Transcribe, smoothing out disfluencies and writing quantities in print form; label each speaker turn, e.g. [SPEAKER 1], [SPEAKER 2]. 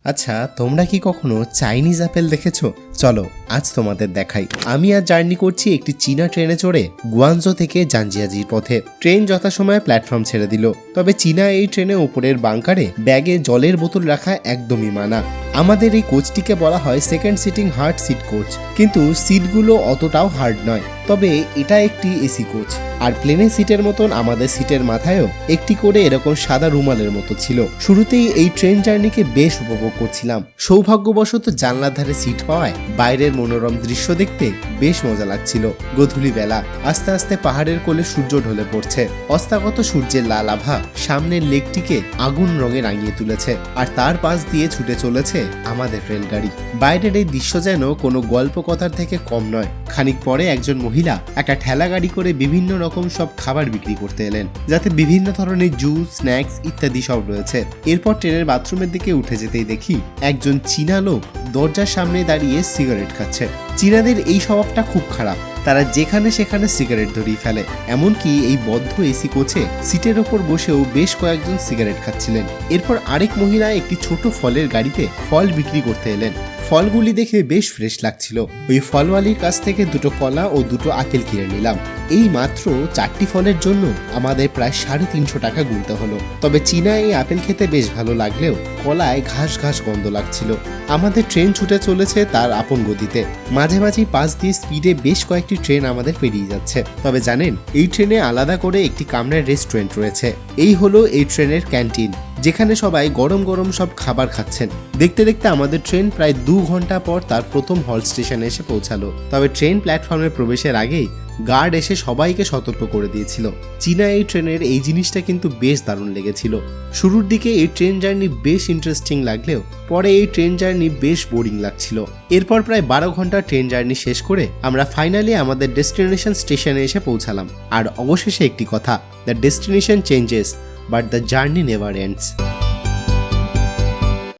[SPEAKER 1] আচ্ছা, তোমরা কি কখনো চাইনিজ আপেল দেখেছো? চলো আজ তোমাদের দেখাই। আমি আজ জার্নি করছি একটি চীনা ট্রেনে চড়ে গুয়ানজো থেকে জানজিয়াজির পথে। ট্রেন যথাসময়ে প্ল্যাটফর্ম ছেড়ে দিল। তবে চীনা এই ট্রেনে উপরের বাংকারে ব্যাগে জলের বোতল রাখা একদমই মানা। আমাদের এই কোচটিকে বলা হয় second sitting hard seat coach, কিন্তু সিটগুলো অতটাও হার্ড নয়। তবে এটা একটি এসি কোচ, আর প্লেনের সিটের মতন আমাদের সিটের মাথায়ও একটি করে এরকম সাদা রুমালের মতো ছিল। শুরুতেই এই ট্রেন জার্নিকে বেশ উপভোগ করছিলাম। সৌভাগ্যবশত জানলার ধারে সিট পাওয়ায় বাইরের মনোরম দৃশ্য দেখতে বেশ মজা লাগছিল। গোধূলি বেলা, আস্তে আস্তে পাহাড়ের কোলে সূর্য ঢলে পড়ছে। অস্তাগত সূর্যের লাল আভা সামনের লেকটিকে আগুন রঙে রাঙিয়ে তুলেছে, আর তার পাশ দিয়ে ছুটে চলেছে আমাদের রেলগাড়ি। বাইরের এই দৃশ্য যেন কোনো গল্প কথার থেকে কম নয়। খানিক পরে একজন মহিলা একটা ঠেলা গাড়ি করে বিভিন্ন রকম সব খাবার বিক্রি করতে এলেন, যাতে বিভিন্ন ধরনের জুস, স্ন্যাক্স ইত্যাদি সব রয়েছে। এরপর ট্রেনের বাথরুমের দিকে উঠে যেতেই দেখি একজন চীনা লোক দরজার সামনে দাঁড়িয়ে সিগারেট খাচ্ছে। চীনাদের এই স্বভাবটা খুব খারাপ, তারা যেখানে সেখানে সিগারেট ধরিয়ে ফেলে। এমনকি এই বদ্ধ এসি কোচে সিটের ওপর বসেও বেশ কয়েকজন সিগারেট খাচ্ছিলেন। এরপর আরেক মহিলা একটি ছোট ফলের গাড়িতে ফল বিক্রি করতে এলেন। ফলগুলি দেখে বেশ ফ্রেশ লাগছিল। ওই ফলওয়ালির কাছ থেকে দুটো কলা ও দুটো আপেল কিনে নিলাম। এই মাত্র 4টি ফলের জন্য আমাদের প্রায় 350 টাকা গুনতে হলো। তবে চীনা এই আপেল খেতে বেশ ভালো লাগলেও কলায় ঘাস ঘাস গন্ধ লাগছিল। আমাদের ট্রেন ছুটে চলেছে তার আপন গতিতে। মাঝে মাঝেই পাশ দিয়ে স্পিডে বেশ কয়েকটি ট্রেন আমাদের পেরিয়ে যাচ্ছে। তবে জানেন, এই ট্রেনে আলাদা করে একটি কামরার রেস্টুরেন্ট রয়েছে। এই হলো এই ট্রেনের ক্যান্টিন, যেখানে সবাই গরম গরম সব খাবার খাচ্ছেন। দেখতে দেখতে আমাদের ট্রেন প্রায় 2 ঘন্টা পর তার প্রথম হল্ট স্টেশনে এসে পৌঁছালো। তবে ট্রেন প্ল্যাটফর্মে প্রবেশের আগেই গার্ড এসে সবাইকে সতর্ক করে দিয়েছিল। চীনা এই ট্রেনের এই জিনিসটা কিন্তু বেশ দারুণ লেগেছিল। শুরুর দিকে এই ট্রেন জার্নি বেশ ইন্টারেস্টিং লাগলেও পরে এই ট্রেন জার্নি বেশ বোরিং লাগছিল। এরপর প্রায় 12 ঘন্টা ট্রেন জার্নি শেষ করে আমরা ফাইনালি আমাদের ডেস্টিনেশন স্টেশনে এসে পৌঁছালাম। আর অবশেষে একটি কথা, the destination changes but the journey never ends.